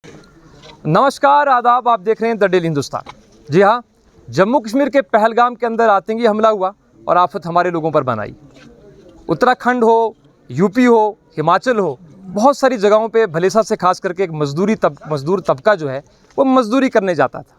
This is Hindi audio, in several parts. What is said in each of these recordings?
नमस्कार, आदाब। आप देख रहे हैं द डेली हिंदुस्तान। जी हाँ, जम्मू कश्मीर के पहलगाम के अंदर आतंकी हमला हुआ और आफत हमारे लोगों पर बनाई। उत्तराखंड हो, यूपी हो, हिमाचल हो, बहुत सारी जगहों पे भलेसा से खास करके एक मजदूर तबका जो है वो मजदूरी करने जाता था,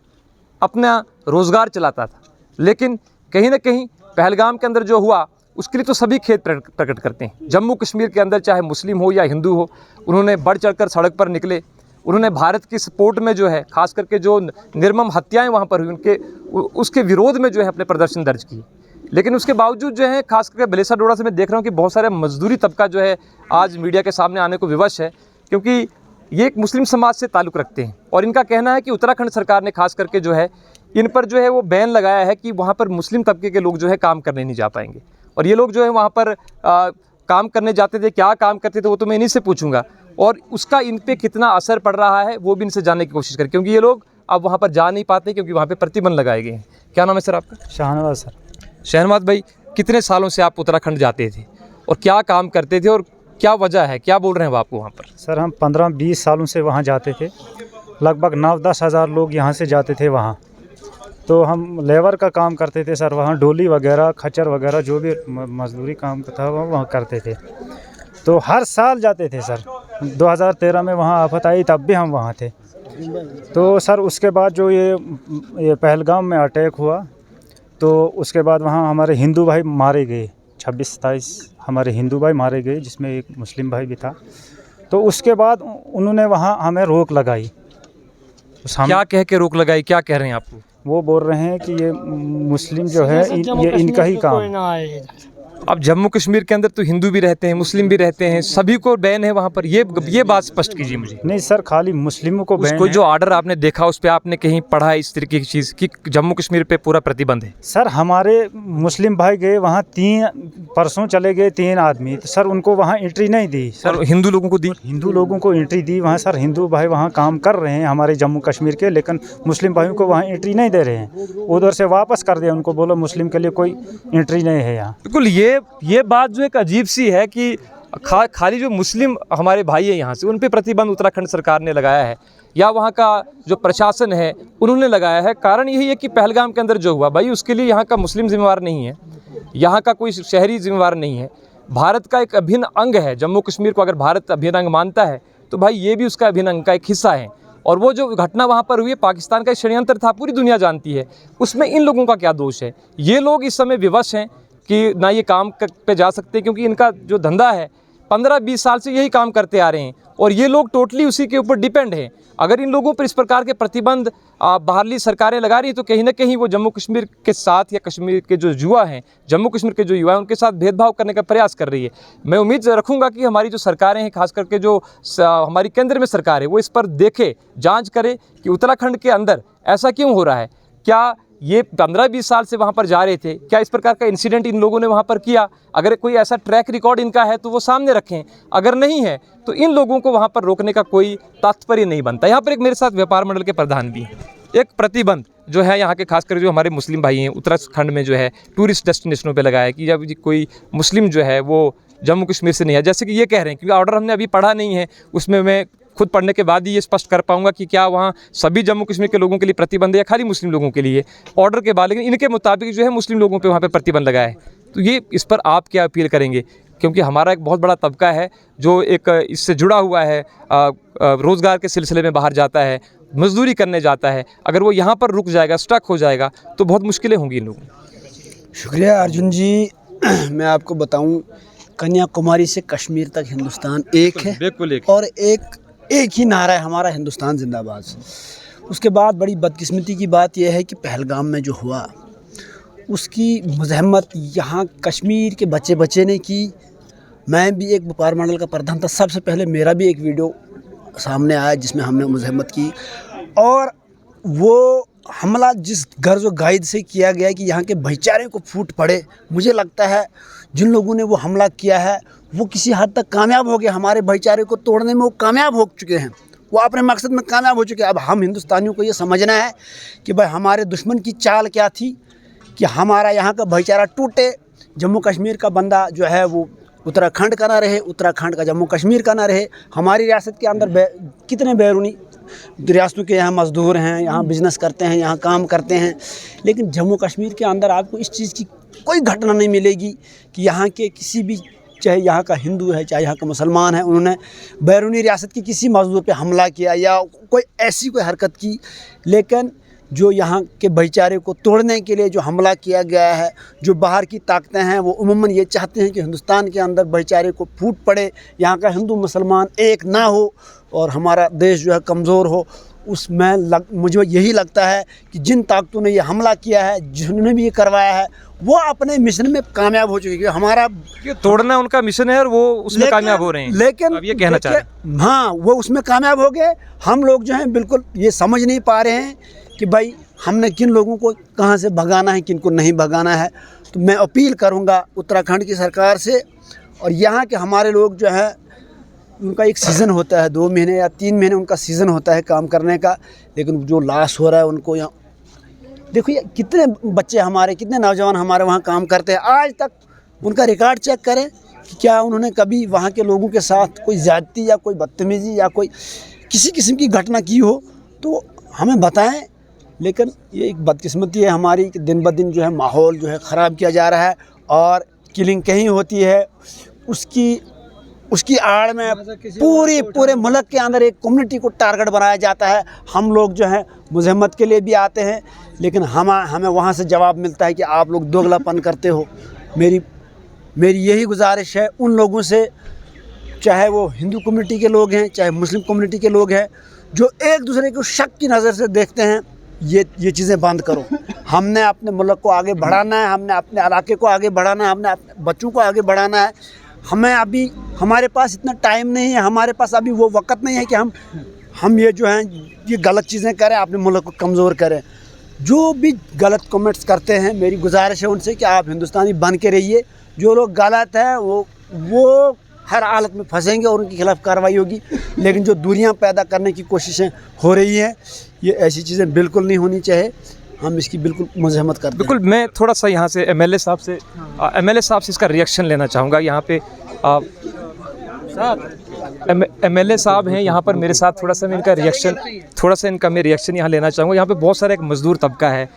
अपना रोज़गार चलाता था। लेकिन कहीं ना कहीं पहलगाम के अंदर जो हुआ उसके लिए तो सभी खेद प्रकट करते हैं। जम्मू कश्मीर के अंदर चाहे मुस्लिम हो या हिंदू हो, उन्होंने बढ़ चढ़कर सड़क पर निकले। उन्होंने भारत की सपोर्ट में जो है खास करके जो निर्मम हत्याएं वहाँ पर हुई उसके विरोध में जो है अपने प्रदर्शन दर्ज किए। लेकिन उसके बावजूद जो है खास करके भलेसा डोडा से मैं देख रहा हूँ कि बहुत सारे मजदूरी तबका जो है आज मीडिया के सामने आने को विवश है, क्योंकि ये एक मुस्लिम समाज से ताल्लुक़ रखते हैं और इनका कहना है कि उत्तराखंड सरकार ने खास करके जो है इन पर जो है वो बैन लगाया है कि वहाँ पर मुस्लिम तबके के लोग जो है काम करने नहीं जा पाएंगे। और ये लोग जो है वहाँ पर काम करने जाते थे, क्या काम करते थे वो तो मैं इन्हीं से पूछूंगा, और उसका इन पे कितना असर पड़ रहा है वो भी इनसे जानने की कोशिश करें, क्योंकि ये लोग अब वहाँ पर जा नहीं पाते क्योंकि वहाँ पे प्रतिबंध लगाए गए हैं। क्या नाम है सर आपका? शाहनवाज सर। शहनवाज भाई, कितने सालों से आप उत्तराखंड जाते थे और क्या काम करते थे और क्या वजह है, क्या बोल रहे हैं वो आपको वहाँ पर? सर हम 15-20 सालों से वहाँ जाते थे। लगभग 9-10 हज़ार लोग यहाँ से जाते थे वहाँ। तो हम लेबर का काम करते थे सर, वहाँ डोली वगैरह, खच्चर वगैरह जो भी मजदूरी काम था वहाँ करते थे। तो हर साल जाते थे सर। 2013 में वहाँ आफत आई तब भी हम वहाँ थे। तो सर उसके बाद जो ये पहलगाम में अटैक हुआ तो उसके बाद वहाँ हमारे हिंदू भाई मारे गए। 26-27 हमारे हिंदू भाई मारे गए, जिसमें एक मुस्लिम भाई भी था। तो उसके बाद उन्होंने वहाँ हमें रोक लगाई। क्या कह के रोक लगाई, क्या कह रहे हैं आपको? वो बोल रहे हैं कि ये मुस्लिम जो है ये इनका ही काम। अब जम्मू कश्मीर के अंदर तो हिंदू भी रहते हैं, मुस्लिम भी रहते हैं, सभी को बैन है वहाँ पर। ये बात स्पष्ट कीजिए मुझे। नहीं सर, खाली मुस्लिमों को बैन कोई है। जो ऑर्डर आपने देखा उस पर आपने कहीं पढ़ा है इस तरीके की चीज़ कि जम्मू कश्मीर पे पूरा प्रतिबंध है? सर हमारे मुस्लिम भाई गए वहाँ, परसों चले गए 3 आदमी, तो सर उनको वहाँ एंट्री नहीं दी सर। हिंदू लोगों को दी? हिंदू लोगों को एंट्री दी वहाँ सर। हिंदू भाई वहाँ काम कर रहे हैं हमारे जम्मू कश्मीर के, लेकिन मुस्लिम भाइयों को वहाँ एंट्री नहीं दे रहे हैं। उधर से वापस कर दिया उनको, बोलो मुस्लिम के लिए कोई एंट्री नहीं है यहाँ। बिल्कुल, ये बात जो एक अजीब सी है कि खाली जो मुस्लिम हमारे भाई हैं यहाँ से उन पे प्रतिबंध उत्तराखंड सरकार ने लगाया है या वहाँ का जो प्रशासन है उन्होंने लगाया है। कारण यही है कि पहलगाम के अंदर जो हुआ भाई उसके लिए यहाँ का मुस्लिम जिम्मेवार नहीं है, यहाँ का कोई शहरी जिम्मेवार नहीं है। भारत का एक अभिन्न अंग है जम्मू कश्मीर को। अगर भारत अभिन्न अंग मानता है तो भाई ये भी उसका अभिन्न अंग का एक हिस्सा है। और वो जो घटना वहाँ पर हुई पाकिस्तान का षड्यंत्र था, पूरी दुनिया जानती है। उसमें इन लोगों का क्या दोष है? ये लोग इस समय विवश हैं कि ना ये काम पे जा सकते, क्योंकि इनका जो धंधा है 15-20 साल से यही काम करते आ रहे हैं और ये लोग टोटली उसी के ऊपर डिपेंड हैं। अगर इन लोगों पर इस प्रकार के प्रतिबंध बाहरली सरकारें लगा रही तो कहीं ना कहीं वो जम्मू कश्मीर के साथ या कश्मीर के जो युवा हैं, जम्मू कश्मीर के जो युवा हैं उनके साथ भेदभाव करने का प्रयास कर रही है। मैं उम्मीद रखूँगा कि हमारी जो सरकारें हैं, खास करके जो हमारी केंद्र में सरकार है, वो इस पर देखे, जाँच करे कि उत्तराखंड के अंदर ऐसा क्यों हो रहा है। क्या ये 15-20 साल से वहाँ पर जा रहे थे, क्या इस प्रकार का इंसिडेंट इन लोगों ने वहाँ पर किया? अगर कोई ऐसा ट्रैक रिकॉर्ड इनका है तो वो सामने रखें, अगर नहीं है तो इन लोगों को वहाँ पर रोकने का कोई तात्पर्य नहीं बनता। यहाँ पर एक मेरे साथ व्यापार मंडल के प्रधान भी हैं। एक प्रतिबंध जो है यहाँ के खासकर जो हमारे मुस्लिम भाई हैं उत्तराखंड में जो है टूरिस्ट डेस्टिनेशनों पर लगाया कि जब कोई मुस्लिम जो है वो जम्मू कश्मीर से नहीं है, जैसे कि ये कह रहे हैं, क्योंकि ऑर्डर हमने अभी पढ़ा नहीं है, उसमें मैं खुद पढ़ने के बाद ही ये स्पष्ट कर पाऊंगा कि क्या वहाँ सभी जम्मू कश्मीर के लोगों के लिए प्रतिबंध है या खाली मुस्लिम लोगों के लिए ऑर्डर के बाद। लेकिन इनके मुताबिक जो है मुस्लिम लोगों पे वहाँ पे प्रतिबंध लगाया है। तो ये इस पर आप क्या अपील करेंगे? क्योंकि हमारा एक बहुत बड़ा तबका है जो एक इससे जुड़ा हुआ है, रोज़गार के सिलसिले में बाहर जाता है, मजदूरी करने जाता है। अगर वो यहाँ पर रुक जाएगा, स्टक हो जाएगा तो बहुत मुश्किलें होंगी इन लोगों को। शुक्रिया अर्जुन जी। मैं आपको बताऊं, कन्याकुमारी से कश्मीर तक हिंदुस्तान एक है, बिल्कुल एक। और एक ही नारा है हमारा, हिंदुस्तान जिंदाबाद। उसके बाद बड़ी बदकिस्मती की बात यह है कि पहलगाम में जो हुआ उसकी मज़म्मत यहाँ कश्मीर के बच्चे ने की। मैं भी एक व्यापार मंडल का प्रधान था, सबसे पहले मेरा भी एक वीडियो सामने आया जिसमें हमने मज़म्मत की। और वो हमला जिस गर्ज़ व गाइद से किया गया कि यहाँ के भाईचारे को फूट पड़े, मुझे लगता है जिन लोगों ने वो हमला किया है वो किसी हद तक कामयाब हो गए। हमारे भाईचारे को तोड़ने में वो कामयाब हो चुके हैं, वो अपने मकसद में कामयाब हो चुके हैं। अब हम हिंदुस्तानियों को ये समझना है कि भाई हमारे दुश्मन की चाल क्या थी कि हमारा यहाँ का भाईचारा टूटे, जम्मू कश्मीर का बंदा जो है वो उत्तराखंड का ना रहे, उत्तराखंड का जम्मू कश्मीर का ना रहे। हमारी रियासत के अंदर कितने बैरूनी रियासतों के यहाँ मज़दूर हैं, यहाँ बिज़नेस करते हैं, यहाँ काम करते हैं। लेकिन जम्मू कश्मीर के अंदर आपको इस चीज़ की कोई घटना नहीं मिलेगी कि यहाँ के किसी भी, चाहे यहाँ का हिंदू है चाहे यहाँ का मुसलमान है, उन्होंने बैरूनी रियासत के किसी मज़दूर पे हमला किया या कोई ऐसी कोई हरकत की। लेकिन जो यहाँ के भाईचारे को तोड़ने के लिए जो हमला किया गया है, जो बाहर की ताकतें हैं वो उम्मन ये चाहते हैं कि हिंदुस्तान के अंदर भाईचारे को फूट पड़े, यहाँ का हिंदू मुसलमान एक ना हो और हमारा देश जो है कमज़ोर हो। उसमें मुझे यही लगता है कि जिन ताकतों ने ये हमला किया है, जिन्होंने भी ये करवाया है, वो अपने मिशन में कामयाब हो चुके हैं। हमारा ये तोड़ना उनका मिशन है और वो उसमें कामयाब हो रहे हैं। लेकिन अब ये कहना चाह रहे हैं, हाँ, वो उसमें कामयाब हो गए। हम लोग जो हैं बिल्कुल ये समझ नहीं पा रहे हैं कि भाई हमने किन लोगों को कहाँ से भगाना है, किन को नहीं भगाना है। तो मैं अपील करूँगा उत्तराखंड की सरकार से, और यहाँ के हमारे लोग जो हैं उनका एक सीज़न होता है, 2 महीने या 3 महीने उनका सीज़न होता है काम करने का। लेकिन जो लॉस हो रहा है उनको, यहाँ देखो ये कितने बच्चे हमारे, कितने नौजवान हमारे वहाँ काम करते हैं। आज तक उनका रिकॉर्ड चेक करें कि क्या उन्होंने कभी वहाँ के लोगों के साथ कोई ज़्यादती या कोई बदतमीज़ी या कोई किसी किस्म की घटना की हो तो हमें बताएं। लेकिन ये एक बदकिस्मती है हमारी कि दिन ब दिन जो है माहौल जो है ख़राब किया जा रहा है और किलिंग कहीं होती है, उसकी आड़ में पूरे मुल्क के अंदर एक कम्युनिटी को टारगेट बनाया जाता है। हम लोग जो हैं मुज़म्मत के लिए भी आते हैं, लेकिन हमें वहाँ से जवाब मिलता है कि आप लोग दोगलापन करते हो। मेरी यही गुजारिश है उन लोगों से, चाहे वो हिंदू कम्युनिटी के लोग हैं चाहे मुस्लिम कम्युनिटी के लोग हैं, जो एक दूसरे को शक की नज़र से देखते हैं, ये चीज़ें बंद करो। हमने अपने मुल्क को आगे बढ़ाना है, हमने अपने इलाके को आगे बढ़ाना है, हमने अपने बच्चों को आगे बढ़ाना है। हमारे पास इतना टाइम नहीं है, हमारे पास अभी वो वक्त नहीं है कि हम ये जो हैं ये गलत चीज़ें करें, अपने मुल्क को कमज़ोर करें। जो भी गलत कमेंट्स करते हैं, मेरी गुजारिश है उनसे कि आप हिंदुस्तानी बन के रहिए। जो लोग गलत हैं वो हर हालत में फंसेंगे और उनके खिलाफ़ कार्रवाई होगी। लेकिन जो दूरियां पैदा करने की कोशिशें हो रही हैं, ये ऐसी चीज़ें बिल्कुल नहीं होनी चाहिए। हम इसकी बिल्कुल मज़म्मत करते हैं। बिल्कुल, मैं थोड़ा सा यहाँ से एमएलए साहब से इसका रिएक्शन लेना चाहूँगा। यहाँ पे एमएलए साहब हैं यहाँ पर मेरे साथ, थोड़ा सा मैं रिएक्शन यहाँ लेना चाहूँगा। यहाँ पे बहुत सारा एक मज़दूर तबका है,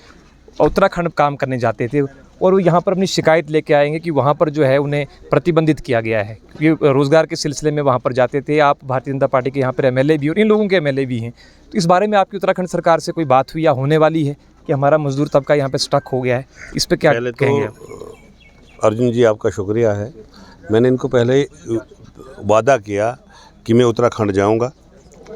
उत्तराखंड काम करने जाते थे और वो यहाँ पर अपनी शिकायत लेके आएंगे कि वहाँ पर जो है उन्हें प्रतिबंधित किया गया है क्योंकि रोज़गार के सिलसिले में वहाँ पर जाते थे। आप भारतीय जनता पार्टी के यहाँ पर एमएलए भी और इन लोगों के एमएलए भी हैं, तो इस बारे में आपकी उत्तराखंड सरकार से कोई बात हुई या होने वाली है कि हमारा मजदूर तबका यहाँ पे स्टक हो गया है, इस पर क्या कहेंगे? अर्जुन जी, आपका शुक्रिया है। मैंने इनको पहले वादा किया कि मैं उत्तराखंड जाऊंगा।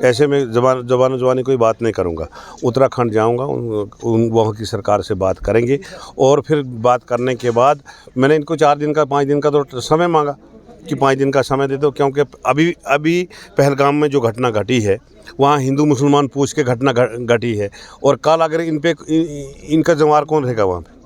ऐसे में ज़बानी कोई बात नहीं करूंगा। उत्तराखंड जाऊंगा, वहाँ की सरकार से बात करेंगे और फिर बात करने के बाद मैंने इनको 4 दिन का 5 दिन का तो समय मांगा कि 5 दिन का समय दे दो, क्योंकि अभी पहलगाम में जो घटना घटी है वहाँ हिंदू मुसलमान पूछ के घटना घटी है और कल अगर इनका ज़िम्मेदार कौन रहेगा वहाँ पे?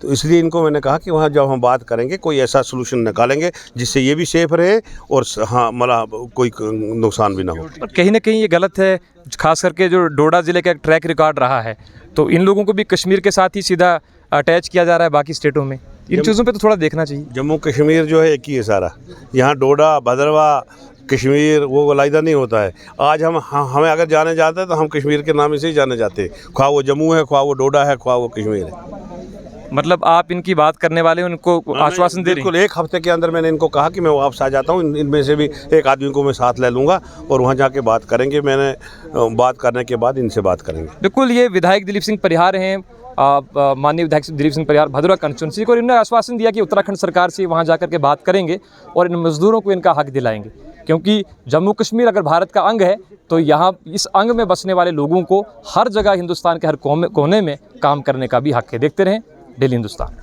तो इसलिए इनको मैंने कहा कि वहाँ जब हम बात करेंगे कोई ऐसा सलूशन निकालेंगे जिससे ये भी सेफ रहे और हाँ मतलब कोई नुकसान भी ना हो। पर कहीं ना कहीं ये गलत है, खास करके जो डोडा ज़िले का एक ट्रैक रिकॉर्ड रहा है, तो इन लोगों को भी कश्मीर के साथ ही सीधा अटैच किया जा रहा है बाकी स्टेटों में। इन चीज़ों पे तो थोड़ा देखना चाहिए। जम्मू कश्मीर जो है एक ही है सारा, यहाँ डोडा भद्रवा कश्मीर वो वायदा नहीं होता है। आज हमें अगर जाने जाते हैं तो हम कश्मीर के नाम से ही जाने जाते हैं, ख्वाह वो जम्मू है, ख्वाह वो डोडा है, ख्वाह वो कश्मीर है। मतलब आप इनकी बात करने वाले उनको आश्वासन दे रहे हैं? बिल्कुल, 1 हफ्ते के अंदर मैंने इनको कहा कि मैं वापस आ जाता हूँ, इनमें से भी एक आदमी को मैं साथ ले लूँगा और वहाँ जाके बात करेंगे। मैंने बात करने के बाद इनसे बात करेंगे। बिल्कुल, ये विधायक दिलीप सिंह परिहार हैं, माननीय विधायक दिलीप सिंह परिहार भदोरा कंस्टिट्यूंसी को, और इन्होंने आश्वासन दिया कि उत्तराखंड सरकार से वहाँ जाकर के बात करेंगे और इन मजदूरों को इनका हक दिलाएंगे, क्योंकि जम्मू कश्मीर अगर भारत का अंग है तो यहाँ इस अंग में बसने वाले लोगों को हर जगह हिंदुस्तान के हर कोने में काम करने का भी हक है। देखते रहें डेली हिंदुस्तान।